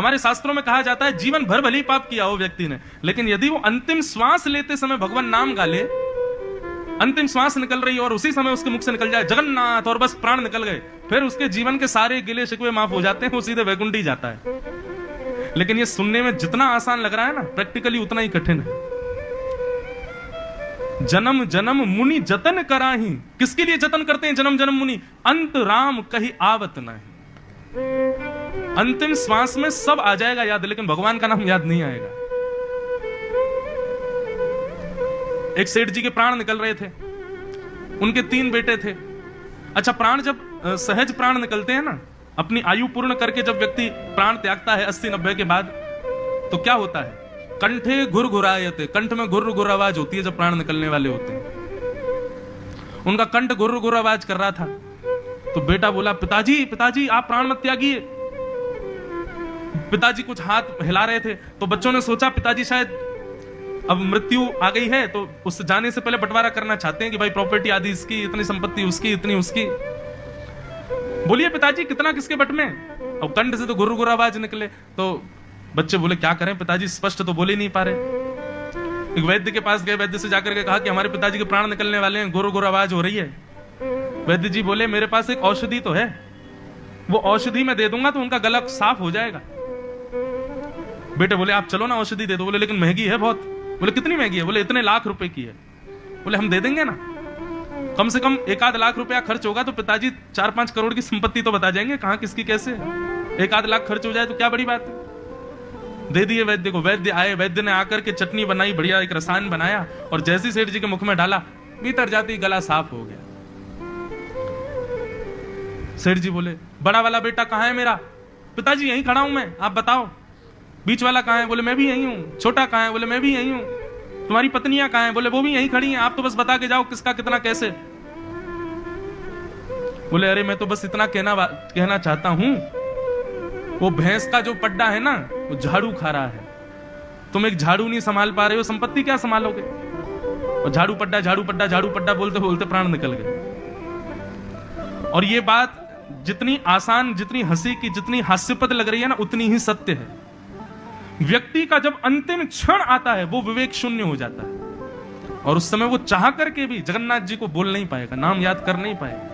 हमारे शास्त्रों में कहा जाता है जीवन भर भली पाप किया हो व्यक्ति ने, लेकिन यदि वो अंतिम श्वास लेते समय भगवान नाम गा ले, अंतिम श्वास निकल रही है और उसी समय उसके मुख से निकल जाए जगन्नाथ और बस प्राण निकल गए, फिर उसके जीवन के सारे गिले शिकवे माफ हो जाते हैं, वो सीधे वैकुंठ ही जाता है। लेकिन ये सुनने में जितना आसान लग रहा है ना, प्रैक्टिकली उतना ही कठिन है। जन्म जन्म मुनि जतन कराही, किसके लिए जतन करते हैं जन्म जन्म मुनि? अंत राम कहीं आवत नहीं। अंतिम श्वास में सब आ जाएगा याद, लेकिन भगवान का नाम याद नहीं आएगा। एक सेठ जी के प्राण निकल रहे थे, उनके 3 बेटे थे। अच्छा, प्राण जब सहज प्राण निकलते हैं ना, अपनी आयु पूर्ण करके जब व्यक्ति प्राण त्यागता है 80-90 के बाद, तो क्या होता है? कंठे घुरघुरायते, कंठ में घुर घुर आवाज होती है जब प्राण निकलने वाले होते हैं। उनका कंठ घुर घुर आवाज कर रहा था, तो बेटा बोला, पिताजी पिताजी आप प्राण मत त्यागिए। पिताजी कुछ हाथ हिला रहे थे, तो बच्चों ने सोचा पिताजी शायद अब मृत्यु आ गई है, तो उससे जाने से पहले बंटवारा करना चाहते हैं कि भाई प्रॉपर्टी आदि इसकी, इतनी संपत्ति उसकी, इतनी उसकी। बोलिए पिताजी कितना किसके बट में? और कंठ से तो घुर घुर आवाज निकले, तो बच्चे बोले क्या करें पिताजी, स्पष्ट तो बोल ही नहीं पा रहे। एक वैद्य के पास गए, वैद्य से जाकर के कहा कि हमारे पिताजी के प्राण निकलने वाले हैं, घुर घुर आवाज हो रही है। वैद्य जी बोले मेरे पास एक औषधि तो है, वो औषधि मैं दे दूंगा तो उनका गला साफ हो जाएगा। बेटे बोले आप चलो ना औषधि दे दो। बोले लेकिन महंगी है बहुत। बोले कितनी महंगी है? बोले इतने लाख रुपए की है। बोले हम दे देंगे ना, कम से कम 1-8 लाख रुपया खर्च होगा तो पिताजी 4-5 करोड़ की संपत्ति तो बता जाएंगे कहां किसकी कैसे। 1-8 लाख खर्च हो जाए तो क्या बड़ी बात है। दे दिए वैद्य को। वैद्य आए, वैद्य ने आकर के चटनी बनाई, बढ़िया एक रसायन बनाया, और जैसे सेठ जी के मुख में डाला, भीतर जाते ही गला साफ हो गया। सेठ जी बोले बड़ा वाला बेटा कहां है मेरा? पिताजी यहीं खड़ा हूं मैं, आप बताओ। बीच वाला कहां है? बोले मैं भी यहीं हूं। छोटा कहां है? बोले मैं भी यहीं हूं। तुम्हारी पत्नियां कहां है? बोले वो भी यहीं खड़ी हैं, आप तो बस बता के जाओ किसका कितना कैसे। बोले अरे मैं तो बस इतना कहना चाहता हूं, वो भैंस का जो पड्डा है ना, वो झाड़ू खा रहा है, तुम एक झाड़ू नहीं संभाल पा रहे हो, संपत्ति क्या संभालोगे? और झाड़ू पड्डा झाड़ू पड्डा झाड़ू पड्डा बोलते बोलते प्राण निकल गए। और ये बात जितनी आसान, जितनी हंसी की, जितनी हास्यपद लग रही है ना, उतनी ही सत्य है। व्यक्ति का जब अंतिम क्षण आता है वो विवेक शून्य हो जाता है, और उस समय वो चाह करके भी जगन्नाथ जी को बोल नहीं पाएगा, नाम याद कर नहीं पाएगा।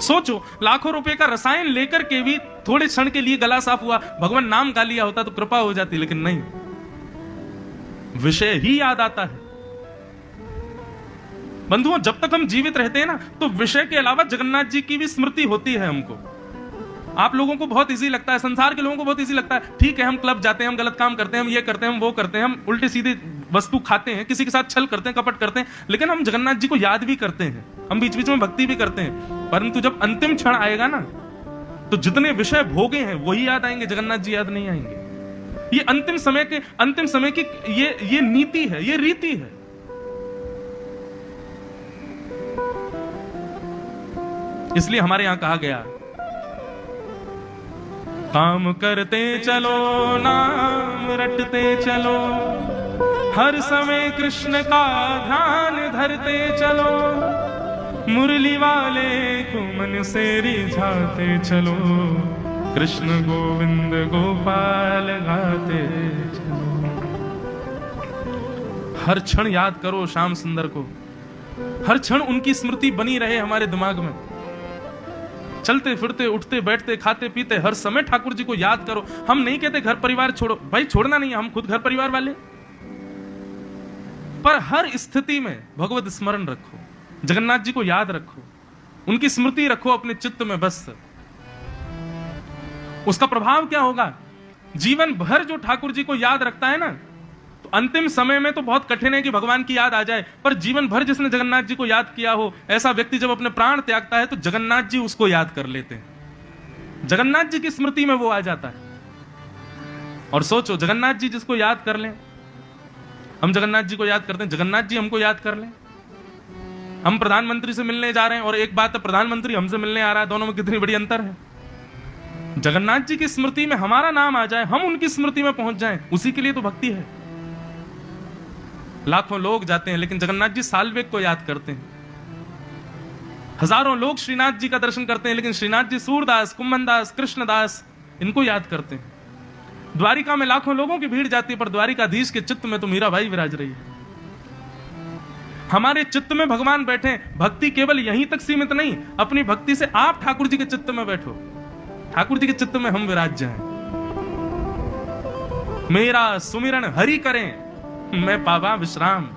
सोचो, लाखों रुपए का रसायन लेकर के भी थोड़े क्षण के लिए गला साफ हुआ, भगवान नाम गा लिया होता तो कृपा हो जाती, लेकिन नहीं, विषय ही याद आता है। बंधुओं, जब तक हम जीवित रहते हैं ना, तो विषय के अलावा जगन्नाथ जी की भी स्मृति होती है हमको। आप लोगों को बहुत इजी लगता है, संसार के लोगों को बहुत इजी लगता है, ठीक है हम क्लब जाते हैं, हम गलत काम करते हैं, हम ये करते हैं, हम वो करते हैं, हम उल्टे सीधे वस्तु खाते हैं, किसी के साथ छल करते हैं, कपट करते हैं, लेकिन हम जगन्नाथ जी को याद भी करते हैं, हम बीच बीच में भक्ति भी करते हैं। परंतु जब अंतिम क्षण आएगा ना, तो जितने विषय भोगे हैं वही याद आएंगे, जगन्नाथ जी याद नहीं आएंगे। ये अंतिम समय की ये नीति है, ये रीति है। इसलिए हमारे यहां कहा गया, काम करते चलो नाम रटते चलो, हर समय कृष्ण का ध्यान धरते चलो, मुरली वाले को मन से रिझाते चलो, कृष्ण गोविंद गोपाल गाते चलो। हर क्षण याद करो श्याम सुंदर को, हर क्षण उनकी स्मृति बनी रहे हमारे दिमाग में। चलते फिरते, उठते बैठते, खाते पीते, हर समय ठाकुर जी को याद करो। हम नहीं कहते घर परिवार छोड़ो, भाई छोड़ना नहीं है, हम खुद घर परिवार वाले, पर हर स्थिति में भगवत स्मरण रखो, जगन्नाथ जी को याद रखो, उनकी स्मृति रखो अपने चित्त में। बस उसका प्रभाव क्या होगा? जीवन भर जो ठाकुर जी को याद रखता है ना, तो अंतिम समय में तो बहुत कठिन है कि भगवान की याद आ जाए, पर जीवन भर जिसने जगन्नाथ जी को याद किया हो, ऐसा व्यक्ति जब अपने प्राण त्यागता है तो जगन्नाथ जी उसको याद कर लेते हैं, जगन्नाथ जी की स्मृति में वो आ जाता है। और सोचो, जगन्नाथ जी जिसको याद कर लें, हम जगन्नाथ जी को याद करते हैं, जगन्नाथ जी हमको याद कर लें। हम प्रधानमंत्री से मिलने जा रहे हैं, और एक बात है प्रधानमंत्री हमसे मिलने आ रहा है, दोनों में कितनी बड़ी अंतर है। जगन्नाथ जी की स्मृति में हमारा नाम आ जाए, हम उनकी स्मृति में पहुंच जाएं, उसी के लिए तो भक्ति है। लाखों लोग जाते हैं, लेकिन जगन्नाथ जी साल्वेग को याद करते हैं। हजारों लोग श्रीनाथ जी का दर्शन करते हैं, लेकिन श्रीनाथ जी सूरदास, कुंभनदास, कृष्णदास, इनको याद करते हैं। द्वारिका में लाखों लोगों की भीड़ जाती है, पर द्वारिकाधीश के चित्त में तो मीराबाई विराज रही है। हमारे चित्त में भगवान बैठे। भक्ति केवल यहीं तक सीमित नहीं, अपनी भक्ति से आप ठाकुर जी के चित्त में बैठो, ठाकुर जी के चित्त में हम विराज जाएं। मेरा सुमिरन हरि करें मैं पावा विश्राम।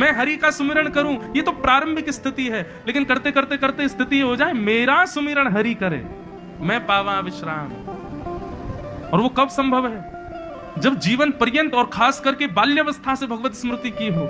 मैं हरि का सुमिरन करूं, ये तो प्रारंभिक स्थिति है, लेकिन करते करते करते स्थिति हो जाए मेरा सुमिरन हरि करे मैं पावा विश्राम। और वो कब संभव है? जब जीवन पर्यंत और खास करके बाल्यावस्था से भगवत स्मृति की हो।